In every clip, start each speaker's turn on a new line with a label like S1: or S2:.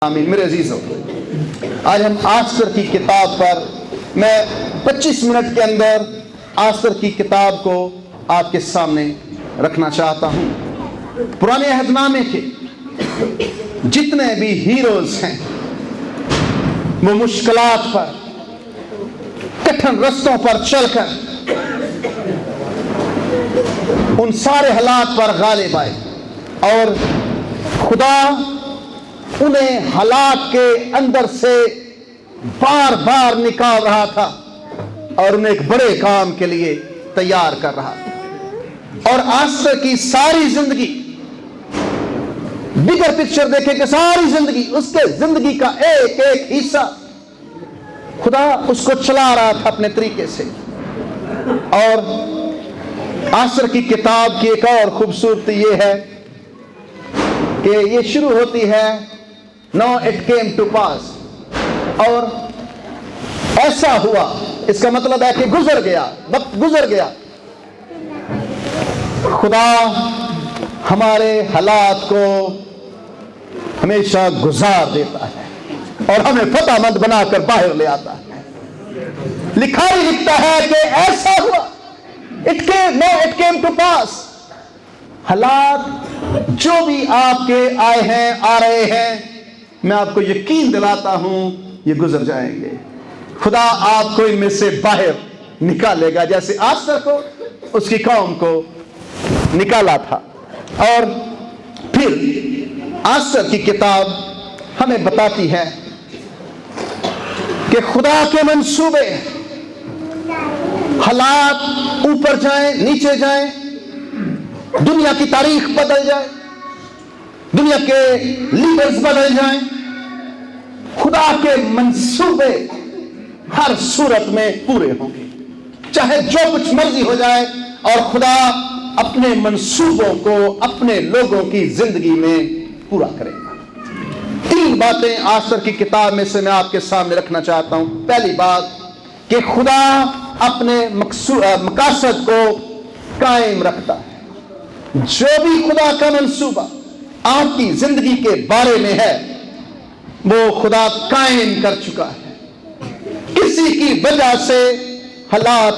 S1: آمین۔ میرے عزیزوں، آج ہم آسر کی کتاب پر میں 25 منٹ کے اندر آسر کی کتاب کو آپ کے سامنے رکھنا چاہتا ہوں۔ پرانے عہد نامے کے جتنے بھی ہیروز ہیں وہ مشکلات پر، کٹھن رستوں پر چل کر ان سارے حالات پر غالب آئے اور خدا انہیں حالات کے اندر سے بار بار نکال رہا تھا اور انہیں ایک بڑے کام کے لیے تیار کر رہا تھا۔ اور آسر کی ساری زندگی، بگر پکچر دیکھیں کہ ساری زندگی، اس کے زندگی کا ایک ایک حصہ خدا اس کو چلا رہا تھا اپنے طریقے سے۔ اور آسر کی کتاب کی ایک اور خوبصورتی یہ ہے کہ یہ شروع ہوتی ہے Now it came to pass، اور ایسا ہوا، اس کا مطلب ہے کہ گزر گیا، وقت گزر گیا۔ خدا ہمارے حالات کو ہمیشہ گزار دیتا ہے اور ہمیں فتح مند بنا کر باہر لے آتا ہے۔ لکھا ہی لکھتا ہے کہ ایسا ہوا، Now it came to pass۔ حالات جو بھی آپ کے آئے ہیں، آ رہے ہیں، میں آپ کو یقین دلاتا ہوں یہ گزر جائیں گے۔ خدا آپ کو ان میں سے باہر نکالے گا جیسے آسر کو اس کی قوم کو نکالا تھا۔ اور پھر آسر کی کتاب ہمیں بتاتی ہے کہ خدا کے منصوبے، حالات اوپر جائیں نیچے جائیں، دنیا کی تاریخ بدل جائے، دنیا کے لیڈرز بدل جائیں، خدا کے منصوبے ہر صورت میں پورے ہوں گے، چاہے جو کچھ مرضی ہو جائے، اور خدا اپنے منصوبوں کو اپنے لوگوں کی زندگی میں پورا کرے گا۔ تین باتیں آسر کی کتاب میں سے میں آپ کے سامنے رکھنا چاہتا ہوں۔ پہلی بات کہ خدا اپنے مقاصد کو قائم رکھتا ہے۔ جو بھی خدا کا منصوبہ آپ کی زندگی کے بارے میں ہے وہ خدا قائم کر چکا ہے۔ کسی کی وجہ سے، حالات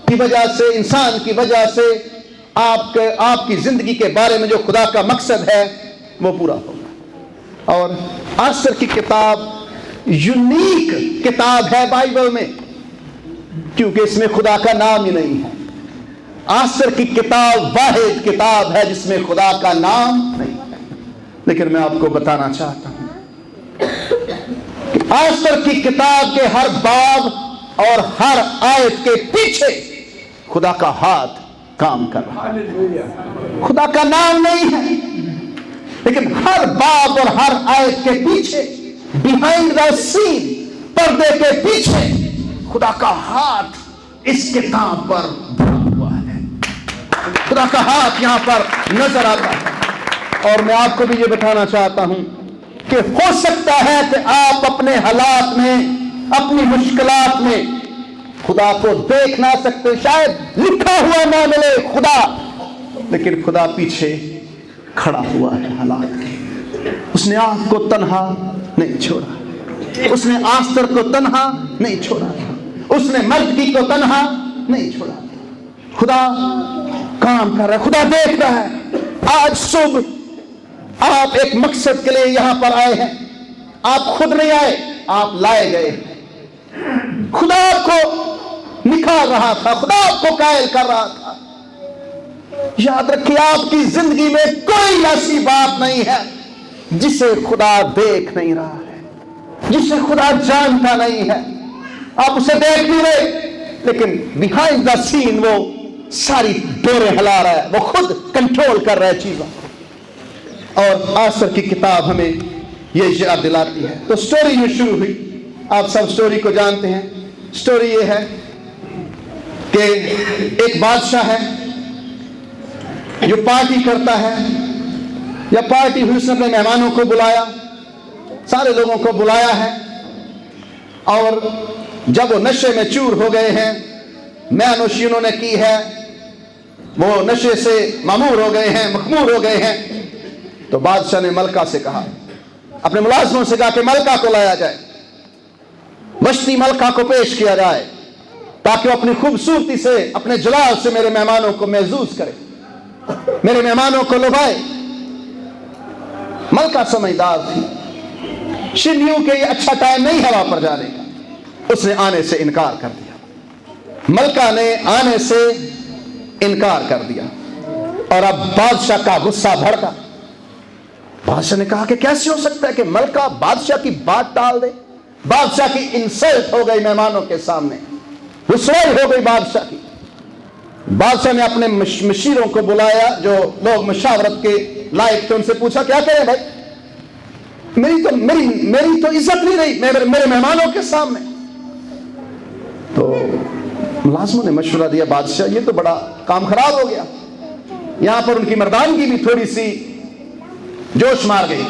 S1: کی وجہ سے، انسان کی وجہ سے آپ کی زندگی کے بارے میں جو خدا کا مقصد ہے وہ پورا ہوگا۔ اور آسر کی کتاب یونیک کتاب ہے بائبل میں، کیونکہ اس میں خدا کا نام ہی نہیں ہے۔ آسر کی کتاب واحد کتاب ہے جس میں خدا کا نام نہیں ہے۔ لیکن میں آپ کو بتانا چاہتا ہوں کہ آسر کی کتاب کے ہر باب اور ہر آیت کے پیچھے خدا کا ہاتھ کام کر رہا ہے۔ خدا کا نام نہیں ہے، لیکن ہر باب اور ہر آیت کے پیچھے، بیہائنڈ دا سین، پردے کے پیچھے خدا کا ہاتھ اس کتاب پر بھرا ہوا ہے۔ خدا کا ہاتھ یہاں پر نظر آتا ہے۔ اور میں آپ کو بھی یہ بتانا چاہتا ہوں کہ ہو سکتا ہے کہ آپ اپنے حالات میں، اپنی مشکلات میں خدا کو دیکھ نہ سکتے، شاید لکھا ہوا نہ ملے خدا، لیکن خدا پیچھے کھڑا ہوا ہے حالات کے۔ اس نے آپ کو تنہا نہیں چھوڑا، اس نے آسر کو تنہا نہیں چھوڑا، اس نے مردی کو تنہا نہیں چھوڑا۔ خدا کام کر رہا ہے، خدا دیکھ رہا ہے۔ آج صبح آپ ایک مقصد کے لیے یہاں پر آئے ہیں، آپ خود نہیں آئے، آپ لائے گئے۔ خدا آپ کو نکال رہا تھا، خدا آپ کو قائل کر رہا تھا۔ یاد رکھیے، آپ کی زندگی میں کوئی ایسی بات نہیں ہے جسے خدا دیکھ نہیں رہا ہے، جسے خدا جانتا نہیں ہے۔ آپ اسے دیکھ نہیں رہے، لیکن بیہائنڈ دا سین وہ ساری ڈوریں ہلا رہا ہے، وہ خود کنٹرول کر رہا ہے چیزوں۔ اور آسر کی کتاب ہمیں یہ یاد دلاتی ہے۔ تو سٹوری یہ شروع ہوئی، آپ سب سٹوری کو جانتے ہیں۔ سٹوری یہ ہے کہ ایک بادشاہ ہے جو پارٹی کرتا ہے، یا پارٹی ہوئی، اس نے اپنے مہمانوں کو بلایا، سارے لوگوں کو بلایا ہے، اور جب وہ نشے میں چور ہو گئے ہیں، میں نوشی انہوں نے کی ہے، وہ نشے سے معمور ہو گئے ہیں، مخمور ہو گئے ہیں، تو بادشاہ نے ملکہ سے کہا اپنے ملازموں سے کہا کہ ملکہ کو لایا جائے، وشتی ملکہ کو پیش کیا جائے تاکہ وہ اپنی خوبصورتی سے، اپنے جلال سے میرے مہمانوں کو محظوظ کرے، میرے مہمانوں کو لبھائے۔ ملکہ سمجھدار تھی، شی نیو کہ یہ اچھا ٹائم نہیں ہے وہاں پر جانے کا، اس نے آنے سے انکار کر دیا۔ ملکہ نے آنے سے انکار کر دیا، اور اب بادشاہ کا غصہ بھڑکا۔ بادشاہ نے کہا کہ کیسے ہو سکتا ہے کہ ملکہ بادشاہ کی بات ٹال دے؟ بادشاہ کی انسلٹ ہو گئی مہمانوں کے سامنے، رسوائی ہو گئی بادشاہ کی۔ بادشاہ نے اپنے مشیروں کو بلایا جو لوگ مشاورت کے لائق تھے، ان سے پوچھا کیا کریں بھائی، میری تو عزت نہیں رہی میرے مہمانوں کے سامنے۔ تو ملازموں نے مشورہ دیا، بادشاہ یہ تو بڑا کام خراب ہو گیا۔ یہاں پر ان کی مردانگی بھی تھوڑی سی جوش مار گئی،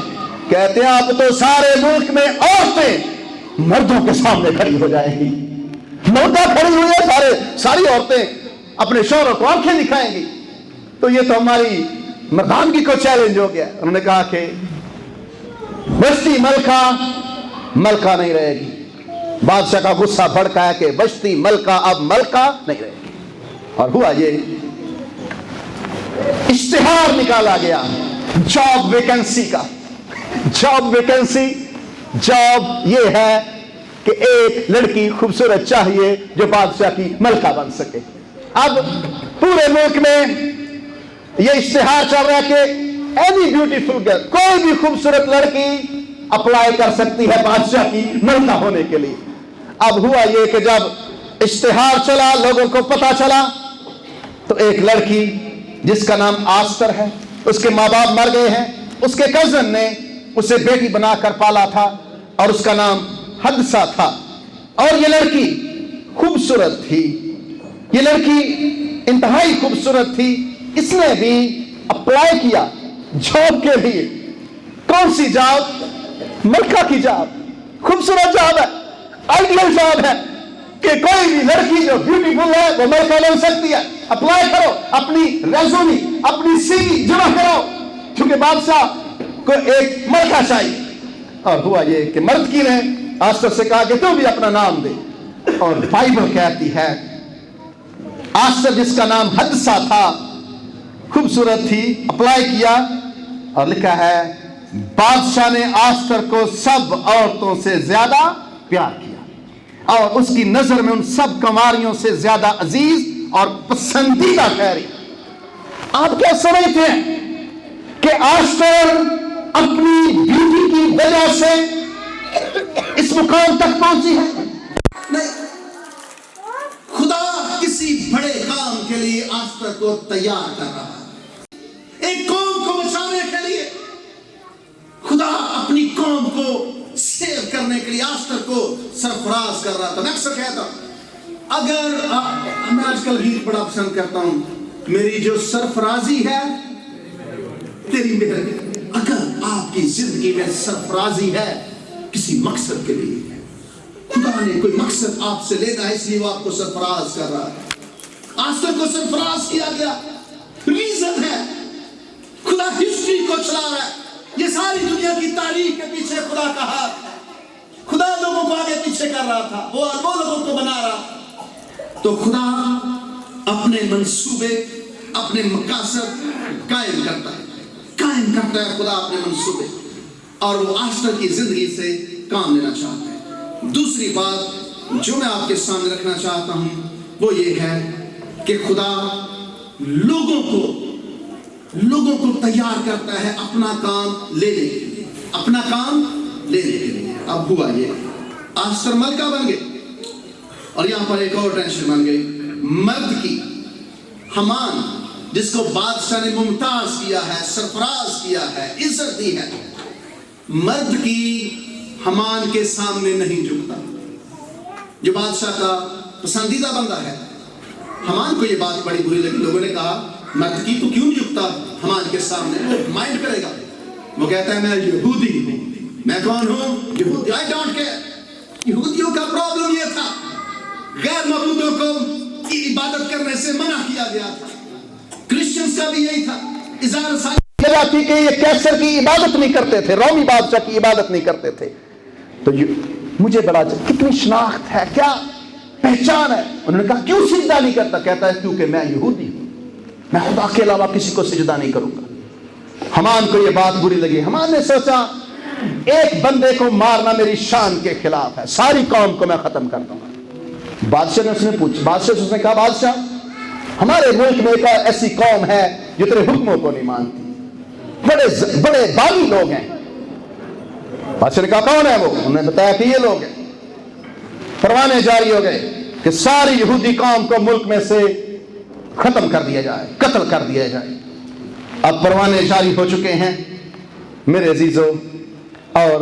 S1: کہتے ہیں اب تو سارے ملک میں عورتیں مردوں کے سامنے کھڑی ہو جائیں گی، ملکہ کھڑی ہوئی ہے، ساری عورتیں اپنے شوہروں کو آنکھیں دکھائیں گی، تو یہ تو ہماری مردانگی کو چیلنج ہو گیا۔ انہوں نے کہا کہ بشتی ملکہ نہیں رہے گی۔ بادشاہ کا غصہ بھڑکا ہے کہ بشتی ملکہ اب ملکہ نہیں رہے گی، اور ہوا یہ اشتہار نکالا گیا جاب ویکنسی کا۔ جاب ویکنسی، جاب یہ ہے کہ ایک لڑکی خوبصورت چاہیے جو بادشاہ کی ملکہ بن سکے۔ اب پورے ملک میں یہ اشتہار چل رہا ہے کہ اینی بیوٹیفل گرل، کوئی بھی خوبصورت لڑکی اپلائی کر سکتی ہے بادشاہ کی ملکہ ہونے کے لیے۔ اب ہوا یہ کہ جب اشتہار چلا، لوگوں کو پتا چلا، تو ایک لڑکی جس کا نام آستر ہے، اس کے ماں باپ مر گئے ہیں، اس کے کزن نے اسے بیٹی بنا کر پالا تھا اور اس کا نام حدسہ تھا، اور یہ لڑکی خوبصورت تھی، یہ لڑکی انتہائی خوبصورت تھی۔ اس نے بھی اپلائی کیا جاب کے لیے۔ کون سی جاب؟ ملکہ کی جاب، خوبصورت جاب ہے، آئیڈیل جاب ہے کہ کوئی بھی لڑکی جو بیوٹیفل ہے وہ ملکہ بن سکتی ہے۔ اپلائی کرو، اپنی ریزومی، اپنی سی وی جمع کرو، کیونکہ بادشاہ کو ایک ملکہ چاہیے۔ اور ہوا یہ کہ مرد کی نے آستر سے کہا کہ تو بھی اپنا نام دے، اور بائبل کہتی ہے آستر جس کا نام حدسہ تھا، خوبصورت تھی، اپلائی کیا، اور لکھا ہے بادشاہ نے آستر کو سب عورتوں سے زیادہ پیار کیا، اور اس کی نظر میں ان سب کماریوں سے زیادہ عزیز اور پسندیدہ ٹھہری۔ آپ کیا سمجھتے ہیں کہ آستر اپنی بیوٹی کی وجہ سے اس مقام تک پہنچی ہے؟ نہیں، خدا کسی بڑے کام کے لیے آستر کو تیار کر رہا ہے، ایک قوم کو بچانے کے لیے۔ خدا اپنی قوم کو سیو کرنے کے لیے آستر کو سرفراز کر رہا تھا۔ میں اکثر کہتا ہوں، اگر میں آج کل گیت بڑا پسند کرتا ہوں، میری جو سرفرازی ہے تیری مہر۔ اگر آپ کی زندگی میں سرفرازی ہے کسی مقصد کے لیے، خدا نے کوئی مقصد آپ سے لینا ہے، اس لیے وہ آپ کو سرفراز کر رہا ہے۔ آستر کو سرفراز کیا گیا، ریزن ہے خدا ہسٹری کو چلا رہا ہے۔ یہ ساری دنیا کی تاریخ کے پیچھے خدا کا ہاتھ ہے۔ خدا لوگوں کو آگے پیچھے کر رہا تھا، وہ لوگوں کو بنا رہا۔ تو خدا اپنے منصوبے، اپنے مقاصد قائم کرتا ہے خدا اپنے منصوبے، اور وہ آستر کی زندگی سے کام لینا چاہتا ہے۔ دوسری بات جو میں آپ کے سامنے رکھنا چاہتا ہوں وہ یہ ہے کہ خدا لوگوں کو تیار کرتا ہے اپنا کام لینے کے لیے، اپنا کام لینے کے لیے۔ اب ہوا یہ آستر ملکہ بن گئے، اور یہاں پر ایک اور ٹینشن بن گئی مرد کی۔ حمان جس کو بادشاہ نے ممتاز کیا ہے، سرفراز کیا ہے، عزت دی ہے، مرد کی حمان کے سامنے نہیں جھکتا، جو بادشاہ کا پسندیدہ بندہ ہے۔ حمان کو یہ بات بڑی بری لگی، لوگوں نے کہا مرد کی تو کیوں نہیں جھکتا حمان کے سامنے، وہ مائنڈ کرے گا۔ وہ کہتا ہے میں یہودی ہوں۔ میں کون ہوں؟ یہودی۔ I don't care۔ یہودیوں کا پرابلم یہ تھا، غیر معبودوں کو کی عبادت کرنے سے منع کیا گیا تھا۔ کرسچنز کا بھی یہی تھا، اظہار وجہ تھی کہ یہ کیسر کی عبادت نہیں کرتے تھے، رومی بادشاہ کی عبادت نہیں کرتے تھے. تو مجھے بڑا کتنی شناخت ہے، کیا پہچان ہے. انہوں نے کہا کیوں سجدہ نہیں کرتا؟ کہتا ہے کیونکہ میں یہودی ہوں، میں خدا کے علاوہ کسی کو سجدہ نہیں کروں گا. حمان کو یہ بات بری لگی. حمان نے سوچا ایک بندے کو مارنا میری شان کے خلاف ہے، ساری قوم کو میں ختم کر دوں گا. بادشاہ نے اس نے کہا بادشاہ ہمارے ملک میں ایک ایسی قوم ہے جو تیرے حکموں کو نہیں مانتی، بڑے باغی لوگ ہیں. بادشاہ نے کہا کون ہے وہ؟ انہوں نے بتایا کہ یہ لوگ ہیں. پروانے جاری ہو گئے کہ ساری یہودی قوم کو ملک میں سے ختم کر دیا جائے، قتل کر دیا جائے. اب پروانے جاری ہو چکے ہیں میرے عزیزو. اور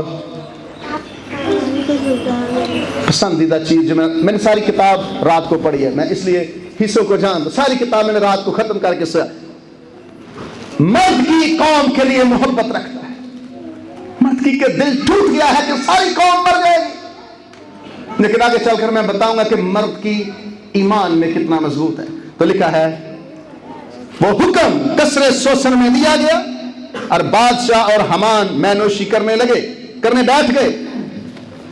S1: پسندیدہ چیز جو میں نے ساری کتاب رات کو پڑھی ہے، میں اس لیے حصوں کو جان دوں، ساری کتاب میں نے رات کو ختم کر کے سویا. مرد کی قوم کے لیے محبت رکھتا ہے. مرد کی کہ دل ٹوٹ گیا ہے کہ ساری قوم مر جائے گی. لیکن آگے چل کر میں بتاؤں گا کہ مرد کی ایمان میں کتنا مضبوط ہے. تو لکھا ہے وہ حکم کسرے سوسن میں دیا گیا اور بادشاہ اور حمان مینوشی کرنے بیٹھ گئے،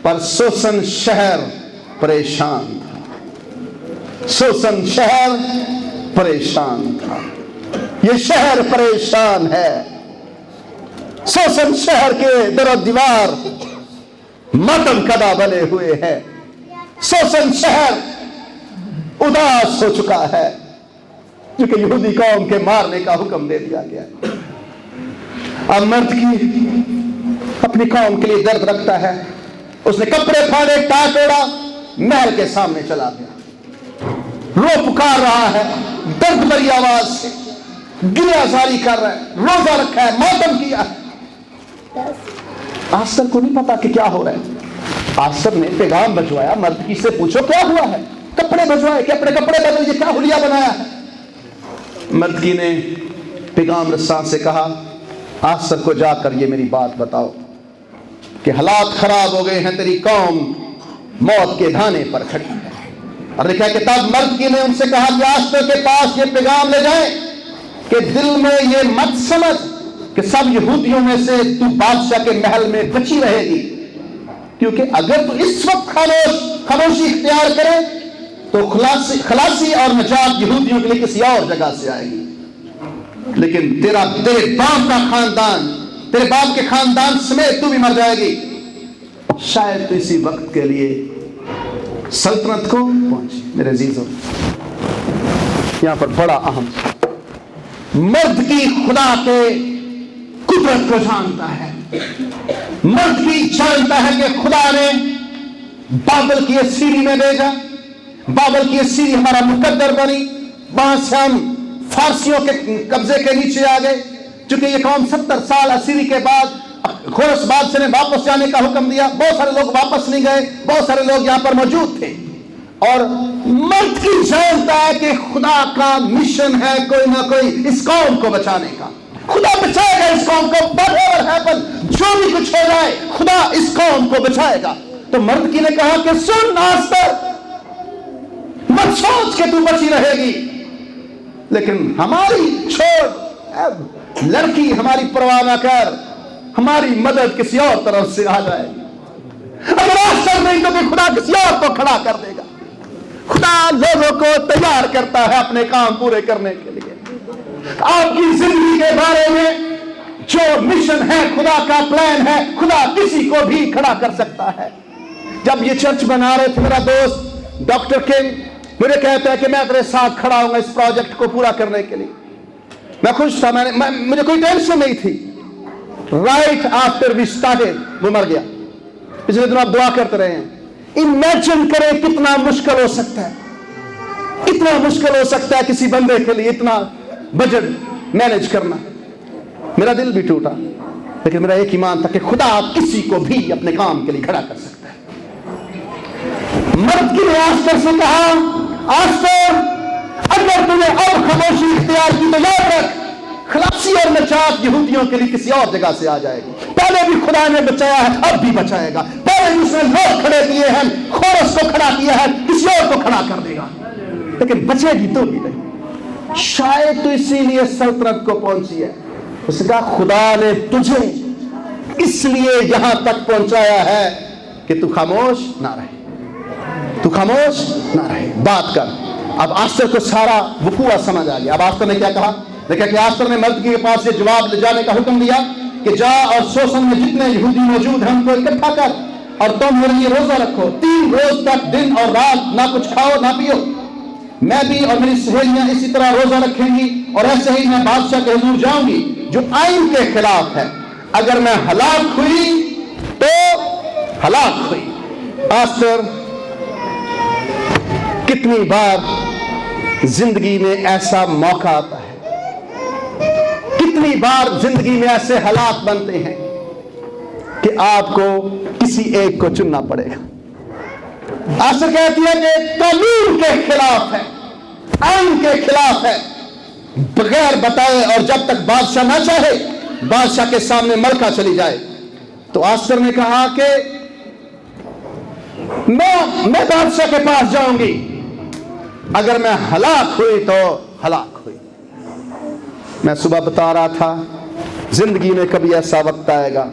S1: پر سوسن شہر پریشان تھا. سوسن شہر پریشان تھا. یہ شہر پریشان ہے. سوسن شہر کے در و دیوار ماتم کدا بنے ہوئے ہیں. سوسن شہر اداس ہو چکا ہے کیونکہ یہودی قوم کے مارنے کا حکم دے دیا گیا. اب مرد کی اپنی قوم کے لیے درد رکھتا ہے. اس نے کپڑے پھاڑے، ٹاٹ اوڑا، محل کے سامنے چلا گیا. رو پکار رہا ہے درد بھری آواز سے، گریہ زاری کر رہا ہے، روزہ رکھا ہے، ماتم کیا ہے. آسر کو نہیں پتا کہ کیا ہو رہا ہے. آسر نے پیغام بھجوایا، مرد کی سے پوچھو کیا ہوا ہے. کپڑے بھجوائے کہ اپنے کپڑے بدل، یہ کیا حلیہ بنایا ہے. مردکی نے پیغام رساں سے کہا آسر کو جا کر یہ میری بات بتاؤ کہ حالات خراب ہو گئے ہیں، تیری قوم موت کے دھانے پر کھڑی ہے. اور لکھا ہے کہ تب مردکی نے ان سے کہا کہ آسر کے پاس یہ پیغام لے جائیں کہ دل میں یہ مت سمجھ کہ سب یہودیوں میں سے تو بادشاہ کے محل میں بچی رہے گی، کیونکہ اگر تو اس وقت خاموشی اختیار کرے تو خلاصی اور نجات یہودیوں کے لیے کسی اور جگہ سے آئے گی. لیکن تیرے باپ کا خاندان، تیرے باپ کے خاندان سمیت تو بھی مر جائے گی. شاید تو اسی وقت کے لیے سلطنت کو پہنچی. میرے عزیزوں یہاں پر بڑا اہم مرد کی خدا کے قدرت کو جانتا ہے. مرد کی جانتا ہے کہ خدا نے بابل کی اسیری میں بھیجا. بابل کی اسیری ہمارا مقدر بنی، وہاں سے ہم فارسیوں کے قبضے کے نیچے آ گئے. چونکہ یہ قوم 70 سال اسیری کے بعد خورس بادشاہ نے واپس جانے کا حکم دیا. بہت سارے لوگ واپس نہیں گئے، بہت سارے لوگ یہاں پر موجود تھے. اور مرد کی جانتا ہے کہ خدا کا مشن ہے کوئی نہ کوئی اس قوم کو بچانے کا. خدا بچائے گا اس قوم کو، جو بھی کچھ ہو جائے خدا اس قوم کو بچائے گا. تو مرد کی نے کہا کہ سن آستر، مت سوچ کہ تو بچی رہے گی، لیکن ہماری چھوڑ، لڑکی ہماری پرواہ نہ کر، ہماری مدد کسی اور طرف سے آ جائے گی. اگر آستر نہیں تو بھی خدا کسی اور کو کھڑا کر دے گا. خدا لوگوں کو تیار کرتا ہے اپنے کام پورے کرنے کے لیے. آپ کی زندگی کے بارے میں جو مشن ہے، خدا کا پلان ہے، خدا کسی کو بھی کھڑا کر سکتا ہے. جب یہ چرچ بنا رہے تھے میرا دوست ڈاکٹر کنگ مجھے کہتا ہے کہ میں تیرے ساتھ کھڑا ہوں گا اس پروجیکٹ کو پورا کرنے کے لیے. میں خوش تھا، مجھے کوئی ٹینشن نہیں تھی. رائٹ آفٹر وی اسٹارٹڈ وہ مر گیا. پچھلے دنوں آپ دعا کرتے رہے ہیں. امیجن کریں کتنا مشکل ہو سکتا ہے، کتنا مشکل ہو سکتا ہے کسی بندے کے لیے اتنا بجٹ مینج کرنا. میرا دل بھی ٹوٹا، لیکن میرا ایک ایمان تھا کہ خدا کسی کو بھی اپنے کام کے لیے کھڑا کر سکتا ہے. مرد کی نے آستر سے کہا آستر اگر تم نے اب خاموشی اختیار کی تو یاد رکھ خلاصی اور نجات یہودیوں کے لیے کسی اور جگہ سے آ جائے گی. پہلے بھی خدا نے بچایا ہے، اب بھی بچائے گا. پہلے بھی اس نے لوگ کھڑے کیے ہیں، خورس کو کھڑا کیا ہے، کسی اور کو کھڑا کر دے گا. لیکن بچے گی تو بھی نہیں. شاید تو اسی لیے سلطنت کو پہنچی ہے اس نے کہا خدا نے تجھے اس لیے یہاں تک پہنچایا ہے کہ تو خاموش نہ رہے، تو خاموش نہ رہے، بات کر۔ اب آستر کو سارا وقوع سمجھ آ گیا۔ اب آستر نے کیا کہا؟ دیکھا کہ آستر نے مردکی کے پاس یہ جواب لے جانے کا حکم دیا کہ جا اور سوسن میں جتنے یہودی موجود ہیں ان کو اکٹھا کر اور تم میرے لیے روزہ رکھو، 3 روز تک دن اور رات نہ کچھ کھاؤ نہ پیو۔ میں بھی اور میری سہیلیاں اسی طرح روزہ رکھیں گی، اور ایسے ہی میں بادشاہ کے حضور جاؤں گی جو آئین کے خلاف ہے۔ اگر میں ہلاک ہوئی تو ہلاک ہوئی۔ آستر کتنی بار زندگی میں ایسا موقع آتا ہے، کتنی بار زندگی میں ایسے حالات بنتے ہیں کہ آپ کو کسی ایک کو چننا پڑے گا۔ آستر کہتی ہے کہ قانون کے خلاف ہے، آئین کے خلاف ہے، بغیر بتائے اور جب تک بادشاہ نہ چاہے بادشاہ کے سامنے ملکہ چلی جائے۔ تو آستر نے کہا کہ میں بادشاہ کے پاس جاؤں گی، اگر میں ہلاک ہوئی تو ہلاک ہوئی۔ میں صبح بتا رہا تھا زندگی میں کبھی ایسا وقت آئے گا،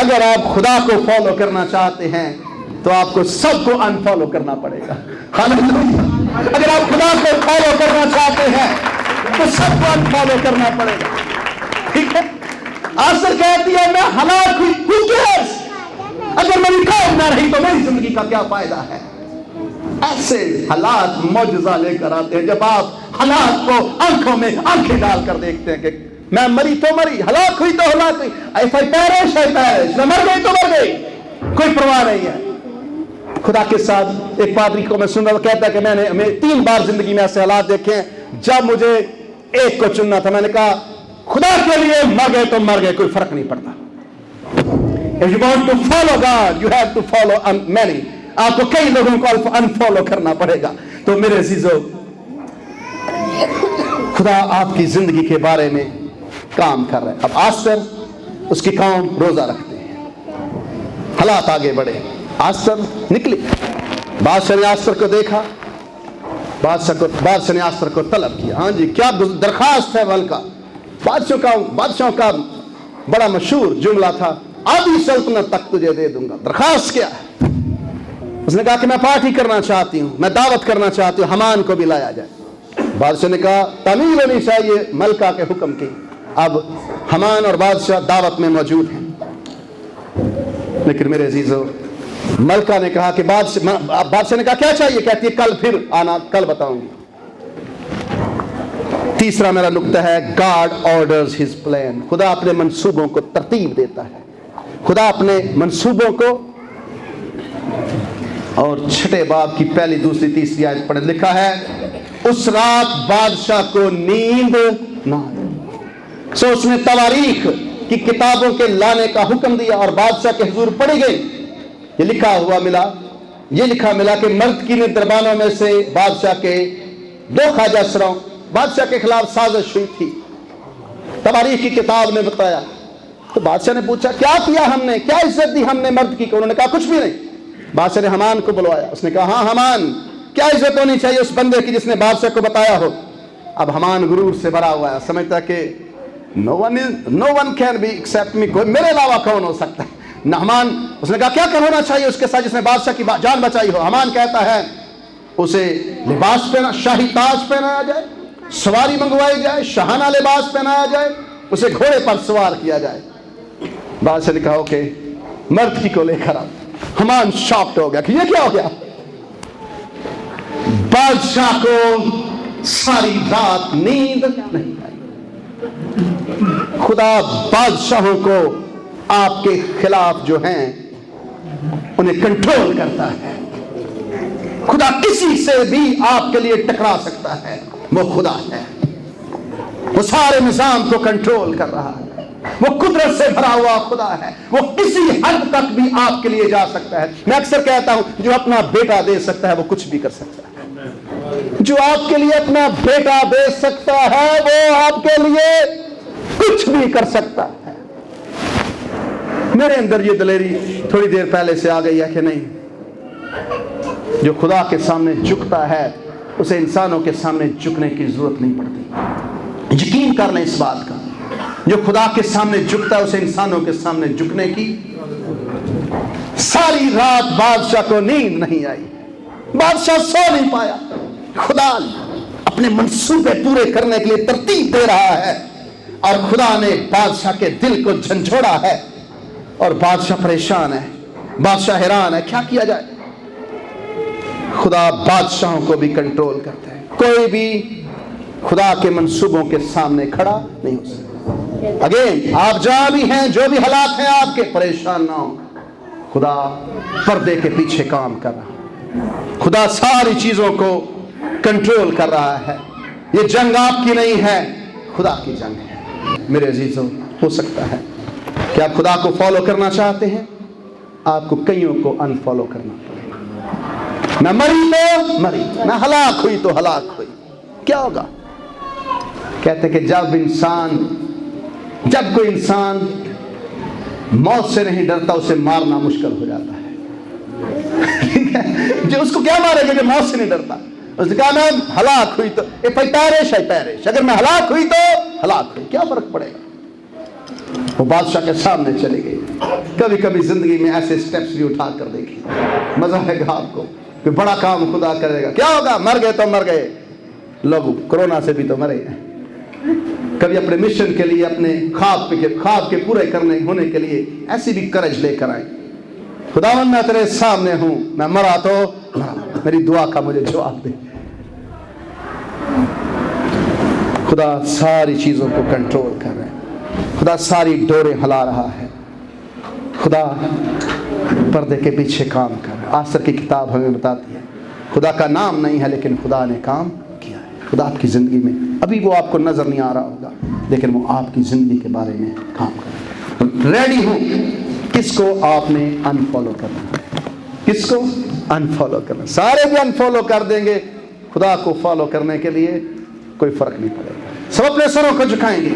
S1: اگر آپ خدا کو فالو کرنا چاہتے ہیں تو آپ کو سب کو انفالو کرنا پڑے گا۔ ہاللیلویا۔ اگر آپ خدا کو فالو کرنا چاہتے ہیں تو سب کو انفالو کرنا پڑے گا، ٹھیک ہے؟ آسر کہتی ہے میں ہلاک ہوئی، who cares؟ اگر میری قوم نہ رہی تو میری زندگی کا کیا فائدہ ہے؟ ایسے حالات معجزہ لے کر آتے ہیں جب آپ حالات کو آنکھوں میں آنکھیں ڈال کر دیکھتے ہیں کہ میں مری تو مری، ہلاک ہوئی تو ہلاک ہوئی، if I perish I perish، میں مر گئی تو مر گئی، کوئی پرواہ نہیں ہے۔ خدا کے ساتھ ایک پادری کو میں سن رہا کہتا ہے کہ میں نے 3 بار زندگی میں ایسے حالات دیکھے ہیں جب مجھے ایک کو چننا تھا، میں نے کہا خدا کے لیے مر گئے تو مر گئے، کوئی فرق نہیں پڑتا۔ If you want to follow God, you have to follow many۔ آپ کو کئی لوگوں کو انفالو کرنا پڑے گا۔ تو میرے عزیزو، خدا آپ کی زندگی کے بارے میں کام کر رہے ہیں۔ اب آستر اس کی قوم روزہ رکھتے ہیں، حالات آگے بڑھے، آستر نکلی، بادشاہ نے آستر کو دیکھا، بادشاہ نے آستر کو طلب کیا۔ ہاں جی، کیا درخواست ہے ملکہ؟ بادشاہوں کا بڑا مشہور جملہ تھا، آدھی سلطنت تک تجھے دے دوں گا۔ درخواست کیا ہے؟ اس نے کہا کہ میں پارٹی کرنا چاہتی ہوں، میں دعوت کرنا چاہتی ہوں، حمان کو بھی لایا جائے۔ بادشاہ نے کہا تعمیل ہونی چاہیے ملکہ کے حکم کی۔ اب حمان اور بادشاہ دعوت میں موجود ہیں، لیکن میرے عزیزو ملکہ نے کہا کہ بادشاہ نے کہا کیا چاہیے؟ کہتی ہے کل پھر آنا، کل بتاؤں گی۔ تیسرا میرا نقطہ ہے God orders his plan۔ خدا اپنے منصوبوں کو ترتیب دیتا ہے، خدا اپنے منصوبوں کو۔ اور 6 باب کی 1، 2، 3 آیت پڑھیں، لکھا ہے اس رات بادشاہ کو نیند نہ آئی، سو اس نے تواریخ کی کتابوں کے لانے کا حکم دیا اور بادشاہ کے حضور پڑھی گئی۔ یہ لکھا ملا کہ مرد کی دربانوں میں سے بادشاہ کے 2 خواجہ سراؤں بادشاہ کے خلاف سازش ہوئی تھی، تواریخ کی کتاب نے بتایا۔ تو بادشاہ نے پوچھا کیا کیا ہم نے، کیا عزت دی ہم نے مرد کی؟ انہوں نے کہا کچھ بھی نہیں۔ بادشاہ نے حمان کو بلوایا، اس نے کہا ہاں حمان، کیا عزت ہونی چاہیے اس بندے کی جس نے بادشاہ کو بتایا ہو؟ اب حمان غرور سے بھرا ہوا ہے، سمجھتا کہ no one can be except me، کوئی میرے علاوہ کون ہو سکتا ہے؟ حمان اس نے کہا کیا ہونا چاہیے اس کے ساتھ جس نے بادشاہ کی جان بچائی ہو؟ حمان کہتا ہے اسے لباس پہنا، شاہی تاج پہنایا جائے، سواری منگوائی جائے، شاہانہ لباس پہنایا جائے، اسے گھوڑے پر سوار کیا جائے۔ بادشاہ نے کہا اوکے، مرد کی کو لے کر آؤ۔ حمان شاکڈ ہو گیا کہ یہ کیا ہو گیا؟ بادشاہ کو ساری رات نیند نہیں آئی۔ خدا بادشاہوں کو آپ کے خلاف جو ہیں انہیں کنٹرول کرتا ہے۔ خدا کسی سے بھی آپ کے لیے ٹکرا سکتا ہے، وہ خدا ہے، وہ سارے نظام کو کنٹرول کر رہا ہے، وہ قدرت سے بھرا ہوا خدا ہے، وہ کسی حد تک بھی آپ کے لیے جا سکتا ہے۔ میں اکثر کہتا ہوں جو اپنا بیٹا دے سکتا ہے وہ کچھ بھی کر سکتا ہے، جو آپ کے لیے اپنا بیٹا دے سکتا ہے وہ آپ کے لیے کچھ بھی کر سکتا ہے۔ میرے اندر یہ دلیری تھوڑی دیر پہلے سے آ گئی ہے کہ نہیں، جو خدا کے سامنے جھکتا ہے اسے انسانوں کے سامنے جھکنے کی ضرورت نہیں پڑتی۔ یقین کر لیں اس بات کا، جو خدا کے سامنے جھکتا ہے اسے انسانوں کے سامنے جھکنے کی ساری رات بادشاہ کو نیند نہیں آئی، بادشاہ سو نہیں پایا۔ خدا اپنے منصوبے پورے کرنے کے لیے ترتیب دے رہا ہے، اور خدا نے بادشاہ کے دل کو جھنجھوڑا ہے، اور بادشاہ پریشان ہے، بادشاہ حیران ہے کیا کیا جائے۔ خدا بادشاہوں کو بھی کنٹرول کرتا ہے، کوئی بھی خدا کے منصوبوں کے سامنے کھڑا نہیں ہو سکتا۔ اگین آپ جہاں بھی ہیں، جو بھی حالات ہیں آپ کے، پریشان نہ ہو، خدا پردے کے پیچھے کام کر رہا ہے، خدا ساری چیزوں کو کنٹرول کر رہا ہے۔ یہ جنگ آپ کی نہیں ہے، خدا کی جنگ ہے۔ میرے عزیزوں، ہو سکتا ہے کہ آپ خدا کو فالو کرنا چاہتے ہیں، آپ کو کئیوں کو انفالو کرنا پڑے گا۔ نہ مری تو مری، نہ ہلاک ہوئی تو ہلاک ہوئی، کیا ہوگا؟ کہتے کہ جب کوئی انسان موت سے نہیں ڈرتا اسے مارنا مشکل ہو جاتا ہے۔ جو اس کو کیا مارے گا جو موت سے نہیں ڈرتا؟ اس نے کہا میں ہلاک ہوئی تو پیرش ہے پیرش، اگر میں ہلاک ہوئی تو ہلاک ہوئی، کیا فرق پڑے گا؟ وہ بادشاہ کے سامنے چلی گئی۔ کبھی کبھی زندگی میں ایسے سٹیپس بھی اٹھا کر دیکھیں، مزہ ہے گا آپ کو کہ بڑا کام خدا کرے گا۔ کیا ہوگا؟ مر گئے تو مر گئے، لوگ کورونا سے بھی تو مرے ہیں۔ کبھی اپنے مشن کے لیے، اپنے خواب کے پورے ہونے کے لیے ایسی بھی کرج لے کر آئیں۔ خداوند میں تیرے سامنے ہوں، میں مرا تو مرا، میری دعا کا مجھے جواب دے۔ خدا ساری چیزوں کو کنٹرول کر رہا ہے، خدا ساری ڈوریں ہلا رہا ہے، خدا پردے کے پیچھے کام کر رہا ہے۔ آسر کی کتاب ہمیں بتاتی ہے خدا کا نام نہیں ہے لیکن خدا نے کام کیا ہے۔ خدا آپ کی زندگی میں ابھی وہ آپ کو نظر نہیں آ رہا ہوگا لیکن وہ آپ کی زندگی کے بارے میں کام کر رہا ہے۔ ریڈی ہوں، کس کو آپ نے انفالو کرنا ہے، کس کو انفالو کرنا؟ سارے بھی انفالو کر دیں گے، خدا کو فالو کرنے کے لیے کوئی فرق نہیں پڑے گا۔ سب اپنے سروں کو جھکائیں گے۔